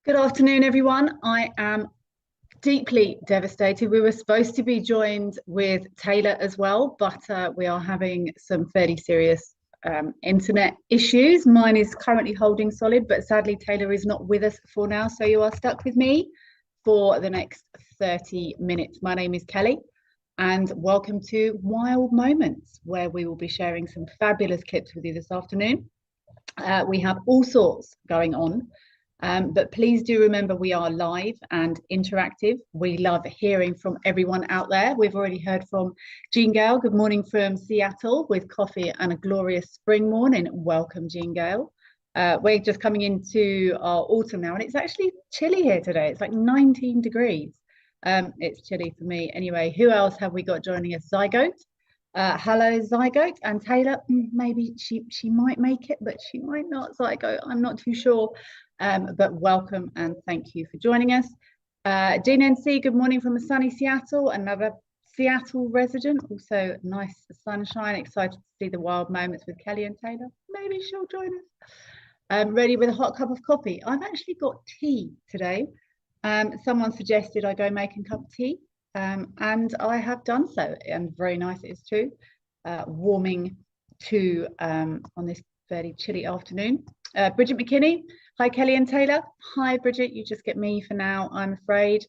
Good afternoon, everyone. I am deeply devastated. We were supposed to be joined with Taylor as well, but we are having some fairly serious internet issues. Mine is currently holding solid, but sadly, Taylor is not with us for now. So you are stuck with me for the next 30 minutes. My name is Kelly, and welcome to Wild Moments, where we will be sharing some fabulous clips with you this afternoon. We have all sorts going on. But please do remember we are live and interactive. We love hearing from everyone out there. We've already heard from Jean Gale. Good morning from Seattle with coffee and a glorious spring morning. Welcome, Jean Gale. We're just coming into our autumn now, and it's actually chilly here today. It's like 19 degrees. It's chilly for me. Anyway, who else have we got joining us? Zygote. Hello, Zygote. And Taylor, maybe she might make it, but she might not. Zygote, I'm not too sure. But welcome and thank you for joining us. Dean NC, good morning from a sunny Seattle, another Seattle resident, also nice sunshine, excited to see the wild moments with Kelly and Taylor. Maybe she'll join us. Ready with a hot cup of coffee. I've actually got tea today. Someone suggested I go make a cup of tea, and I have done so, and very nice it is too. Warming to on this fairly chilly afternoon. Bridget McKinney. Hi, Kelly and Taylor. Hi, Bridget. You just get me for now, I'm afraid.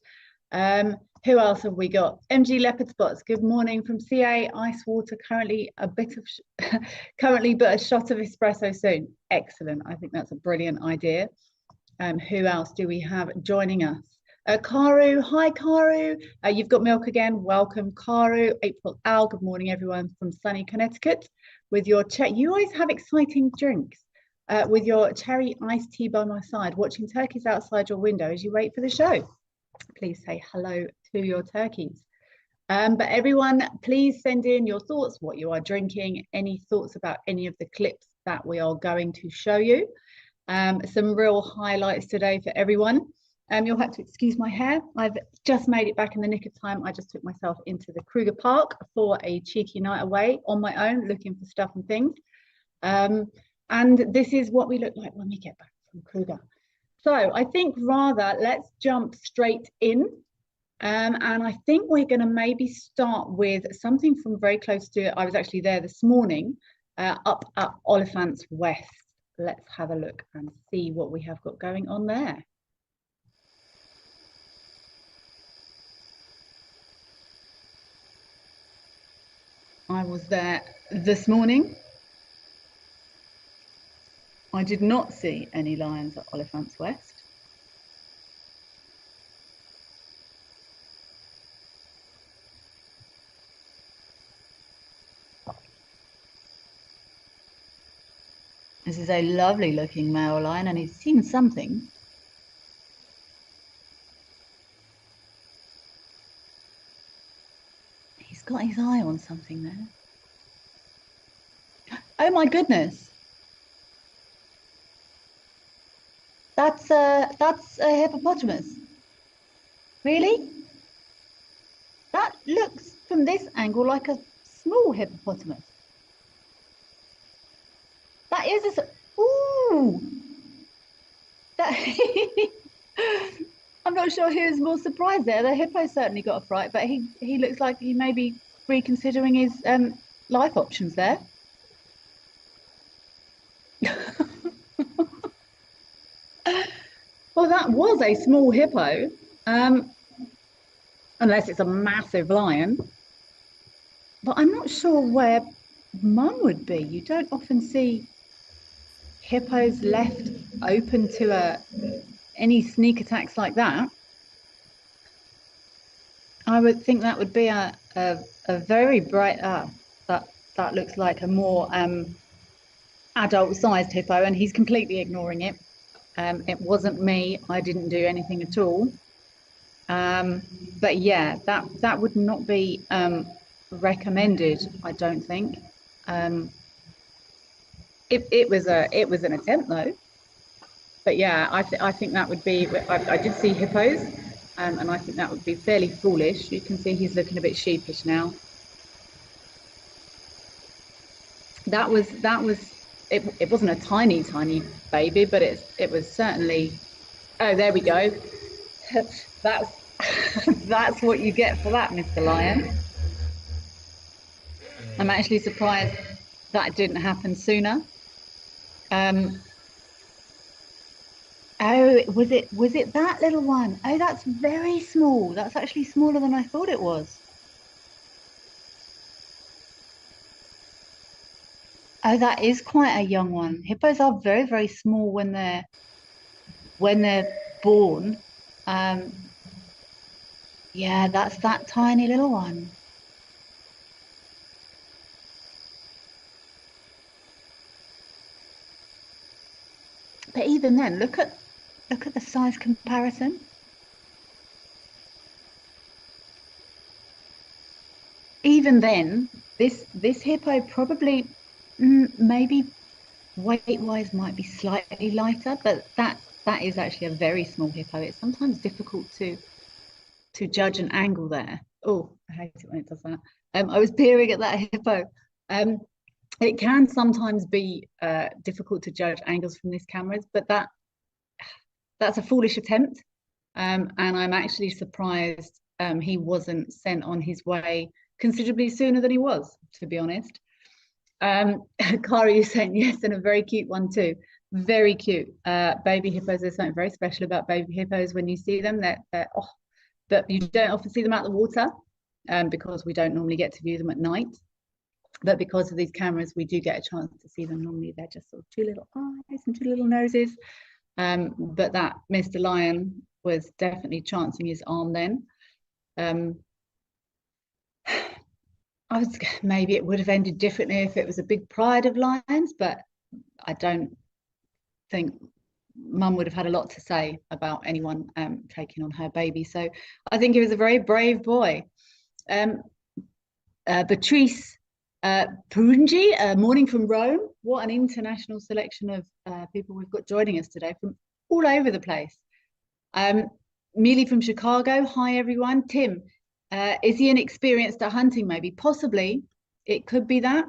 Who else have we got? MG Leopard Spots. Good morning from CA. Ice water. Currently a bit of, currently, but a shot of espresso soon. Excellent. I think that's a brilliant idea. Who else do we have joining us? Karu. Hi, Karu. You've got milk again. Welcome, Karu. April Al. Good morning, everyone from sunny Connecticut. With your you always have exciting drinks. With your cherry iced tea by my side, watching turkeys outside your window as you wait for the show. Please say hello to your turkeys. But everyone, please send in your thoughts, what you are drinking, any thoughts about any of the clips that we are going to show you. Some real highlights today for everyone. You'll have to excuse my hair. I've just made it back in the nick of time. I just took myself into the Kruger Park for a cheeky night away on my own, looking for stuff and things. And this is what we look like when we get back from Kruger. So I think rather let's jump straight in. And I think we're going to maybe start with something from very close to, I was actually there this morning, up at Oliphants West. Let's have a look and see what we have got going on there. I was there this morning. I did not see any lions at Oliphants West. This is a lovely looking male lion, and he's seen something. He's got his eye on something there. Oh my goodness. That's a hippopotamus. Really? That looks from this angle like a small hippopotamus. That is a ooh. That I'm not sure who was more surprised there. The hippo certainly got a fright, but he looks like he may be reconsidering his life options there. Well, that was a small hippo, unless it's a massive lion. But I'm not sure where Mum would be. You don't often see hippos left open to any sneak attacks like that. I would think that would be a very bright. That looks like a more adult-sized hippo, and he's completely ignoring it. It wasn't me. I didn't do anything at all. But yeah, that would not be recommended, I don't think. It was an attempt though. But yeah, I think that would be. I did see hippos, and I think that would be fairly foolish. You can see he's looking a bit sheepish now. That was. It wasn't a tiny baby, but it was certainly Oh, there we go. That's that's what you get for that, Mr. Lion. I'm actually surprised that didn't happen sooner. Um, oh, was it that little one? Oh, that's very small. That's actually smaller than I thought it was. Oh, that is quite a young one. Hippos are very, very small when they're born. Um, yeah, that's that tiny little one. But even then, look at the size comparison. Even then, this hippo probably maybe weight wise might be slightly lighter, but that is actually a very small hippo. It's sometimes difficult to judge an angle there. Oh, I hate it when it does that. I was peering at that hippo. Um, it can sometimes be difficult to judge angles from these cameras, but that's a foolish attempt. And I'm actually surprised he wasn't sent on his way considerably sooner than he was, to be honest. Kari is saying yes, and a very cute one too. Very cute. Baby hippos, there's something very special about baby hippos when you see them. They're oh, but you don't often see them out the water because we don't normally get to view them at night. But because of these cameras, we do get a chance to see them. Normally, they're just sort of two little eyes and two little noses. But that Mr. Lion was definitely chancing his arm then. I was maybe it would have ended differently if it was a big pride of lions, but I don't think mum would have had a lot to say about anyone taking on her baby. So I think he was a very brave boy. Patrice Perungi, morning from Rome. What an international selection of people we've got joining us today from all over the place. Mealy from Chicago. Hi, everyone. Tim, is he inexperienced at hunting? Maybe, possibly. It could be that.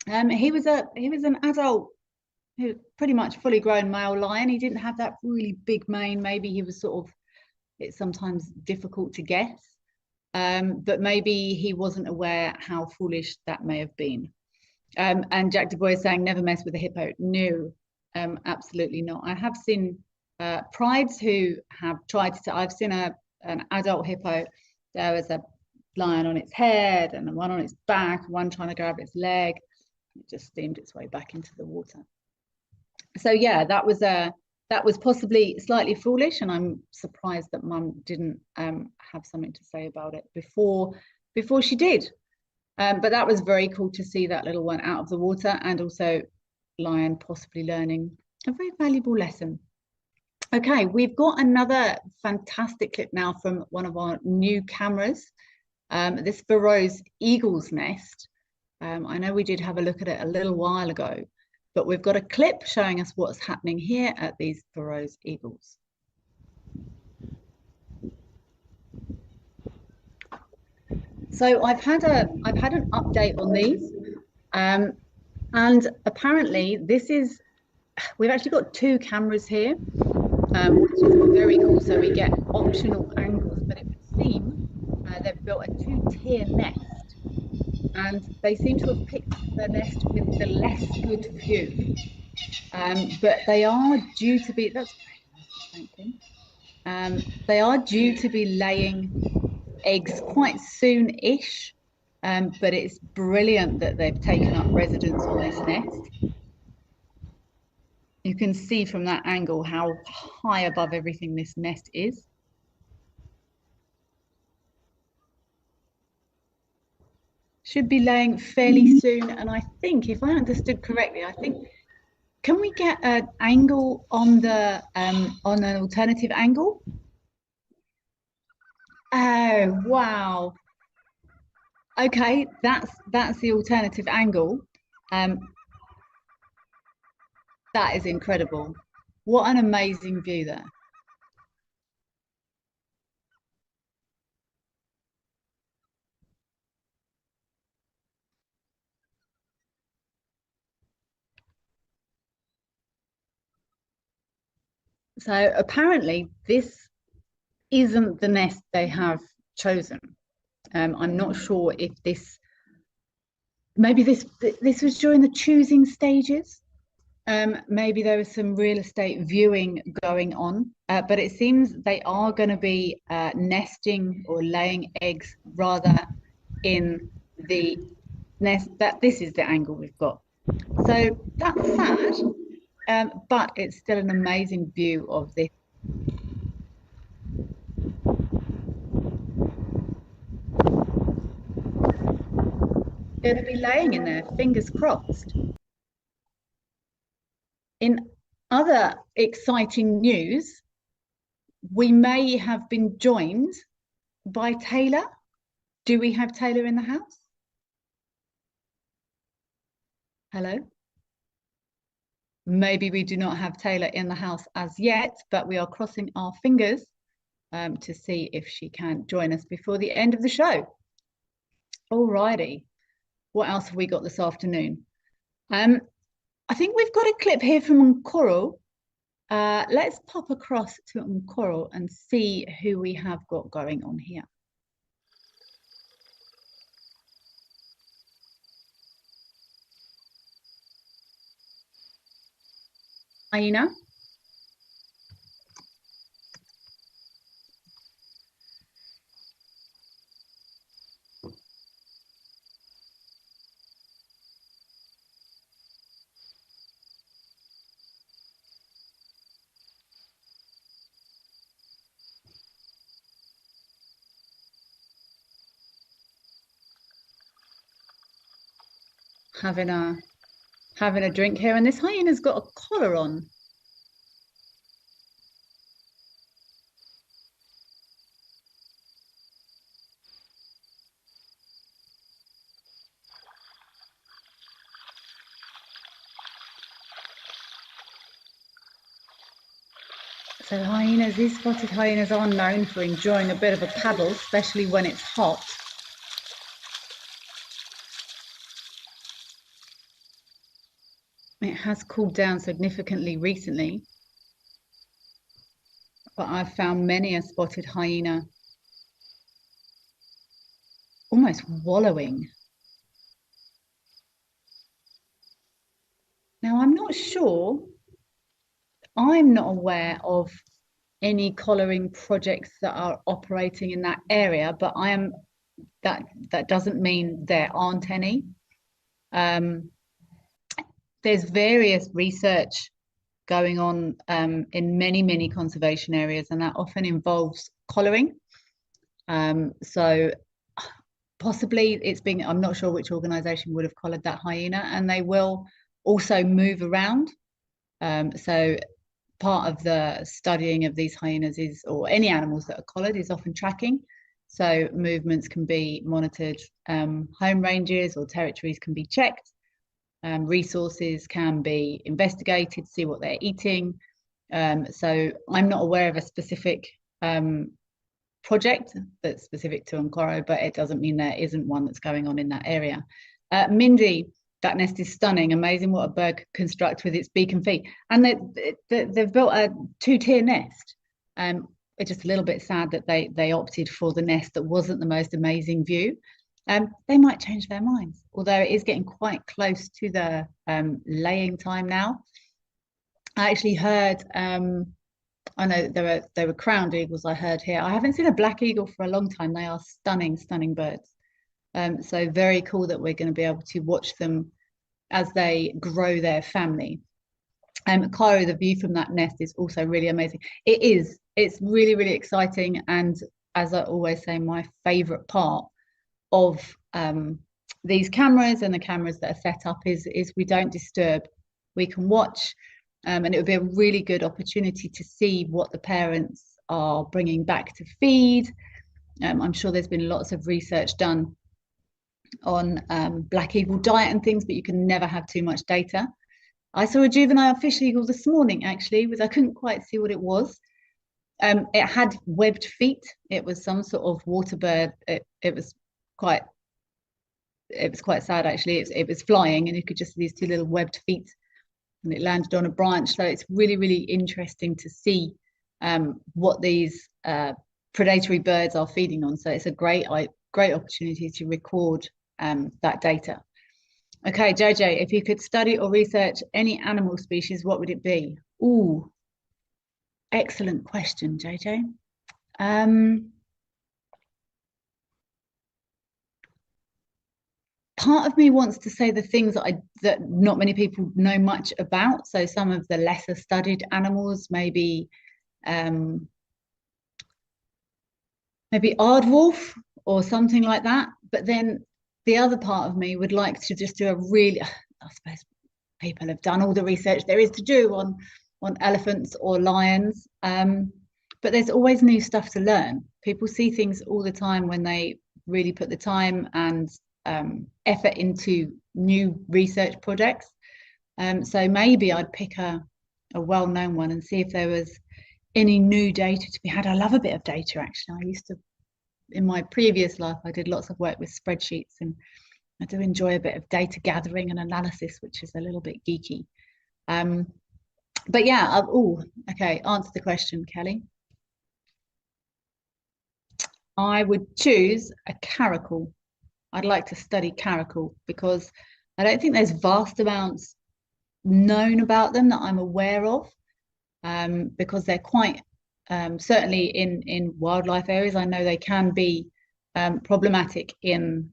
He was an adult, pretty much fully grown male lion. He didn't have that really big mane. Maybe he was sort of. It's sometimes difficult to guess, but maybe he wasn't aware how foolish that may have been. And Jack Du Bois is saying, never mess with a hippo. No, absolutely not. I have seen prides who have tried to. I've seen an adult hippo. There was a lion on its head and one on its back, one trying to grab its leg. It just steamed its way back into the water. So yeah, that was possibly slightly foolish, and I'm surprised that Mum didn't have something to say about it before she did. But that was very cool to see that little one out of the water, and also Lion possibly learning a very valuable lesson. Okay, we've got another fantastic clip now from one of our new cameras. This Burroughs Eagle's Nest. I know we did have a look at it a little while ago, but we've got a clip showing us what's happening here at these Burroughs Eagles. So I've had an update on these, and apparently we've actually got two cameras here, which is very cool. So we get optional angles, but it would seem they've built a two-tier nest, and they seem to have picked the nest with the less good view. But they are due to be. That's very nice, thank you. They are due to be laying eggs quite soon-ish, but it's brilliant that they've taken up residence on this nest. You can see from that angle how high above everything this nest is. Should be laying fairly soon, and I think, if I understood correctly, can we get an angle on an alternative angle? Oh, wow. Okay, that's the alternative angle. That is incredible. What an amazing view there. So apparently this isn't the nest they have chosen. I'm not sure if maybe this was during the choosing stages. Maybe there was some real estate viewing going on, but it seems they are going to be nesting or laying eggs rather in the nest. That this is the angle we've got. So that's sad, but it's still an amazing view of this. Going to be laying in there, fingers crossed. In other exciting news, we may have been joined by Taylor. Do we have Taylor in the house? Hello? Maybe we do not have Taylor in the house as yet, but we are crossing our fingers to see if she can join us before the end of the show. Alrighty. What else have we got this afternoon? I think we've got a clip here from Nkoro. Let's pop across to Nkoro and see who we have got going on here. Hyena. Having a drink here, and this hyena's got a collar on. So hyenas, these spotted hyenas are known for enjoying a bit of a paddle, especially when it's hot. It has cooled down significantly recently, but I've found many a spotted hyena almost wallowing. Now, I'm not sure, I'm not aware of any collaring projects that are operating in that area, but that doesn't mean there aren't any. There's various research going on in many conservation areas, and that often involves collaring. So possibly I'm not sure which organization would have collared that hyena, and they will also move around. So part of the studying of these hyenas or any animals that are collared, is often tracking. So movements can be monitored, home ranges or territories can be checked, resources can be investigated, see what they're eating. So I'm not aware of a specific project that's specific to Nkoro, but it doesn't mean there isn't one that's going on in that area. Mindy, that nest is stunning. Amazing what a bird could construct with its beak and feet. And they've built a 2-tier nest. It's just a little bit sad that they opted for the nest that wasn't the most amazing view. They might change their minds, although it is getting quite close to the laying time now. I actually heard, I know there were crowned eagles I heard here. I haven't seen a black eagle for a long time. They are stunning birds. So very cool that we're going to be able to watch them as they grow their family. Cairo, the view from that nest is also really amazing. It's really exciting, and as I always say, my favorite part of these cameras and the cameras that are set up is we don't disturb. We can watch, and it would be a really good opportunity to see what the parents are bringing back to feed. I'm sure there's been lots of research done on black eagle diet and things, but you can never have too much data. I saw a juvenile fish eagle this morning, actually, I couldn't quite see what it was. It had webbed feet. It was some sort of water bird. It was quite sad, actually. It was flying, and you could just see these two little webbed feet and it landed on a branch. So it's really, really interesting to see what these predatory birds are feeding on. So it's a great opportunity to record that data. Okay, JJ, if you could study or research any animal species, what would it be? Ooh, excellent question, JJ. Part of me wants to say the things that not many people know much about. So some of the lesser studied animals, maybe aardwolf or something like that. But then the other part of me would like to just do a really, I suppose people have done all the research there is to do on elephants or lions. But there's always new stuff to learn. People see things all the time when they really put the time and effort into new research projects. So maybe I'd pick a well-known one and see if there was any new data to be had. I love a bit of data, actually. I used to, in my previous life, I did lots of work with spreadsheets, and I do enjoy a bit of data gathering and analysis, which is a little bit geeky. But yeah, okay, answer the question, Kelly. I would choose a caracal. I'd like to study caracal because I don't think there's vast amounts known about them that I'm aware of, because they're quite, certainly in wildlife areas, I know they can be problematic in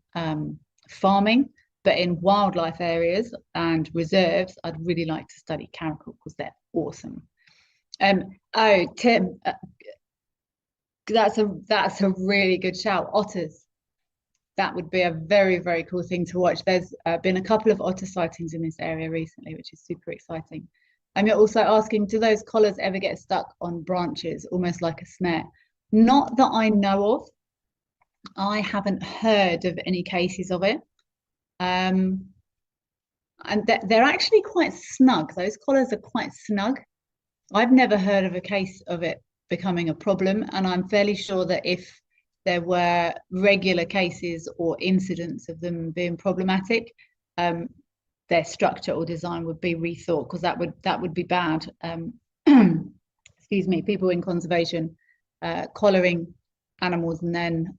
farming, but in wildlife areas and reserves, I'd really like to study caracal because they're awesome. Oh, Tim, that's a really good shout. Otters. That would be a very, very cool thing to watch. There's been a couple of otter sightings in this area recently, which is super exciting. And you're also asking, do those collars ever get stuck on branches, almost like a snare? Not that I know of. I haven't heard of any cases of it. And they're actually quite snug. Those collars are quite snug. I've never heard of a case of it becoming a problem, and I'm fairly sure that if there were regular cases or incidents of them being problematic, their structure or design would be rethought, because that would be bad. Excuse me, people in conservation collaring animals and then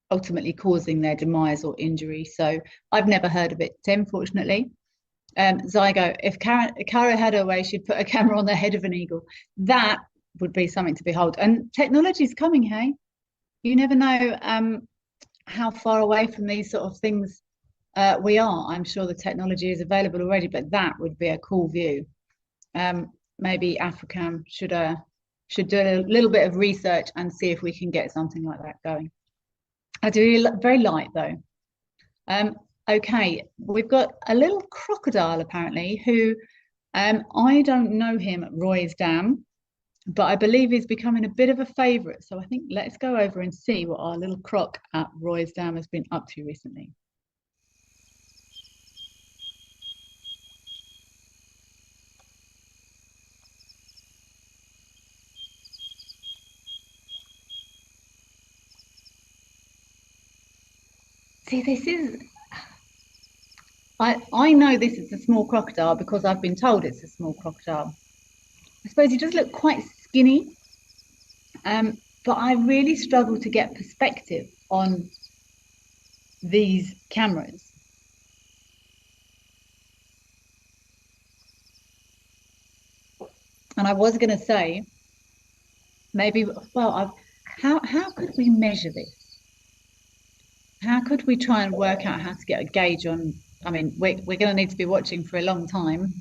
ultimately causing their demise or injury. So I've never heard of it, Tim, fortunately. Zygo, if Cara had her way, she'd put a camera on the head of an eagle. That would be something to behold. And technology's coming, hey? You never know how far away from these sort of things we are. I'm sure the technology is available already, but that would be a cool view. Maybe Africam should do a little bit of research and see if we can get something like that going. I do very light though. Okay, we've got a little crocodile apparently who I don't know him at Roy's Dam, but I believe he's becoming a bit of a favourite. So I think let's go over and see what our little croc at Roy's Dam has been up to recently. See, this is... I know this is a small crocodile because I've been told it's a small crocodile. I suppose he does look quite skinny, but I really struggle to get perspective on these cameras. And I was going to say, maybe, well, how could we measure this? How could we try and work out how to get a gauge on? I mean, we're going to need to be watching for a long time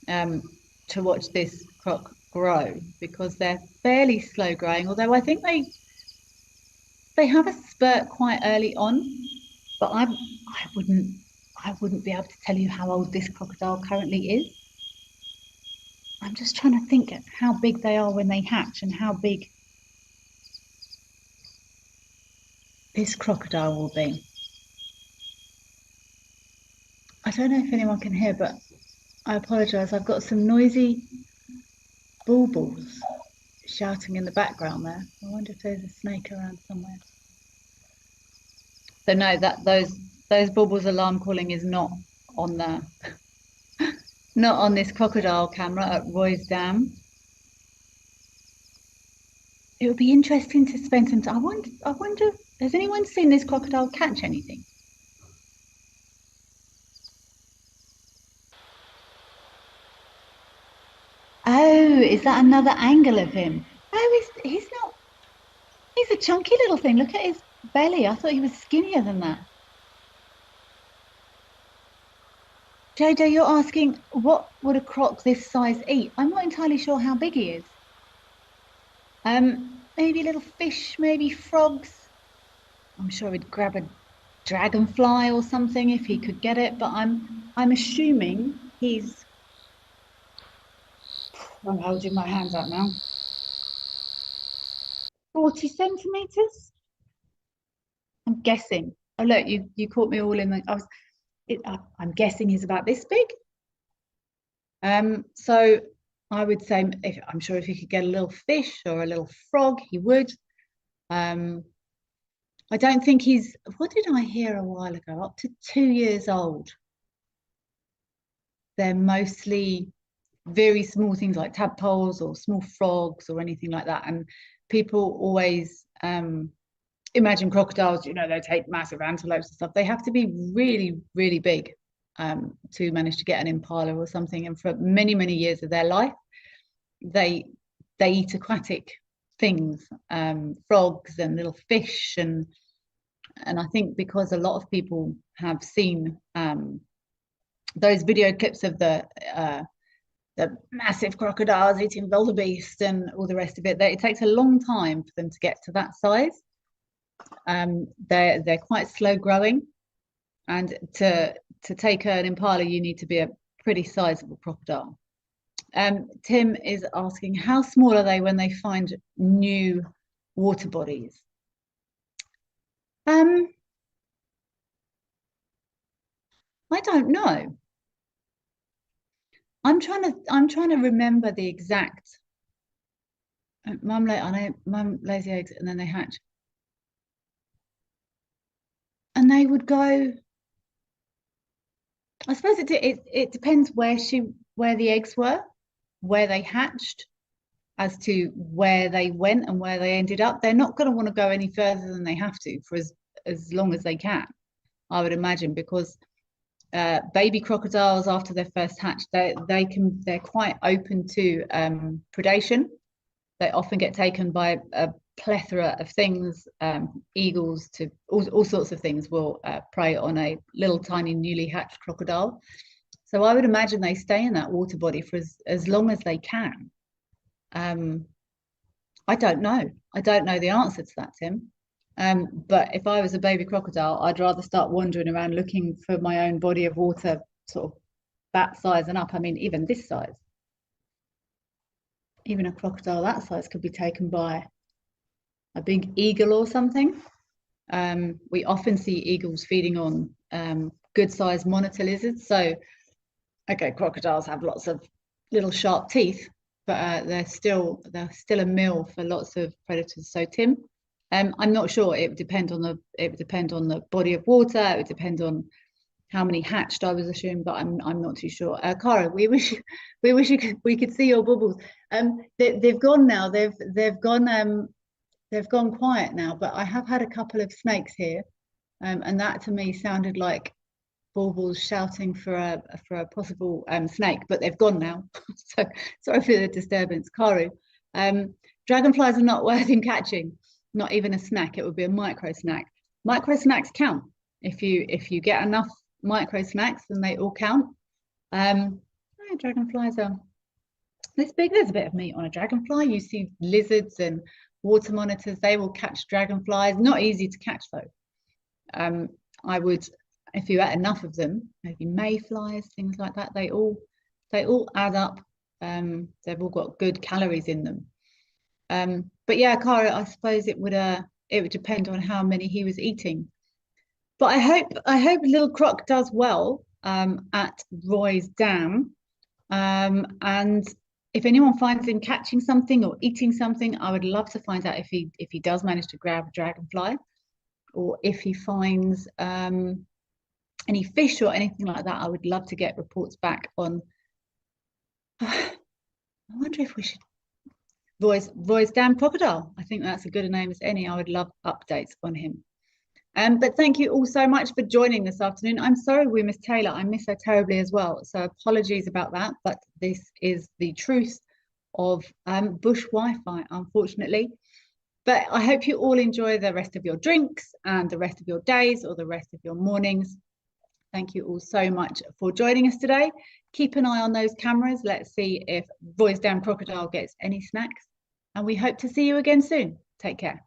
to watch this croc grow, because they're fairly slow growing, although I think they have a spurt quite early on, but I wouldn't be able to tell you how old this crocodile currently is. I'm just trying to think how big they are when they hatch and how big this crocodile will be. I don't know if anyone can hear, but I apologise. I've got some noisy bulbuls shouting in the background there. I wonder if there's a snake around somewhere. So no, those bulbuls alarm calling is not on the Not on this crocodile camera at Roy's Dam. It would be interesting to spend some time. I wonder, has anyone seen this crocodile catch anything? Oh, is that another angle of him? Oh, he's not. He's a chunky little thing. Look at his belly. I thought he was skinnier than that. JJ, you're asking what would a croc this size eat? I'm not entirely sure how big he is. Maybe little fish, maybe frogs. I'm sure he'd grab a dragonfly or something if he could get it, but I'm assuming he's I'm holding my hands up now. 40 centimeters? I'm guessing. Oh look, you caught me all in the I'm guessing he's about this big. So I would say if I'm sure if he could get a little fish or a little frog, he would. Um, I don't think he's, what did I hear a while ago? Up to 2 years old. They're mostly very small things like tadpoles or small frogs or anything like that. And people always imagine crocodiles, they take massive antelopes and stuff. They have to be really, really big to manage to get an impala or something. And for many, many years of their life, they eat aquatic things, frogs and little fish, and I think because a lot of people have seen those video clips of the massive crocodiles eating wildebeest and all the rest of it, it takes a long time for them to get to that size. They're quite slow growing, and to take an impala, you need to be a pretty sizable crocodile. Tim is asking, how small are they when they find new water bodies? I don't know. I'm trying to remember the exact. Mum lays the eggs and then they hatch, and they would go. I suppose it depends where the eggs were, where they hatched, as to where they went and where they ended up. They're not going to want to go any further than they have to for as long as they can, I would imagine, because baby crocodiles after their first hatch, they're quite open to predation. They often get taken by a plethora of things. Eagles to all sorts of things will prey on a little tiny newly hatched crocodile. So I would imagine they stay in that water body for as long as they can. I don't know. I don't know the answer to that, Tim. But if I was a baby crocodile, I'd rather start wandering around looking for my own body of water, sort of that size and up. I mean, even this size. Even a crocodile that size could be taken by a big eagle or something. We often see eagles feeding on good-sized monitor lizards. So, okay, crocodiles have lots of little sharp teeth, but they're still a meal for lots of predators. So, Tim, I'm not sure. It would depend on the body of water. It would depend on how many hatched, I was assuming, but I'm not too sure. Cara, we wish we could see your bubbles. They've gone now. They've gone quiet now. But I have had a couple of snakes here, and that to me sounded like baubles shouting for a possible snake. But they've gone now. So sorry for the disturbance, Karu. Dragonflies are not worth in catching. Not even a snack. It would be a micro snack. Micro snacks count if you get enough micro snacks, then they all count. Dragonflies are this big. There's a bit of meat on a dragonfly. You see lizards and water monitors, they will catch dragonflies. Not easy to catch though. I would, if you ate enough of them, maybe mayflies, things like that, they all add up. They've all got good calories in them. But yeah, Cara, I suppose it would depend on how many he was eating. But I hope little Croc does well at Roy's Dam. And if anyone finds him catching something or eating something, I would love to find out if he does manage to grab a dragonfly, or if he finds any fish or anything like that. I would love to get reports back on I wonder if we should voice Dam Crocodile. I think that's a good a name as any. I would love updates on him. But thank you all so much for joining this afternoon. I'm sorry we missed Taylor. I miss her terribly as well. So apologies about that. But this is the truth of bush Wi-Fi, unfortunately. But I hope you all enjoy the rest of your drinks and the rest of your days or the rest of your mornings. Thank you all so much for joining us today. Keep an eye on those cameras. Let's see if Voice Down Crocodile gets any snacks. And we hope to see you again soon. Take care.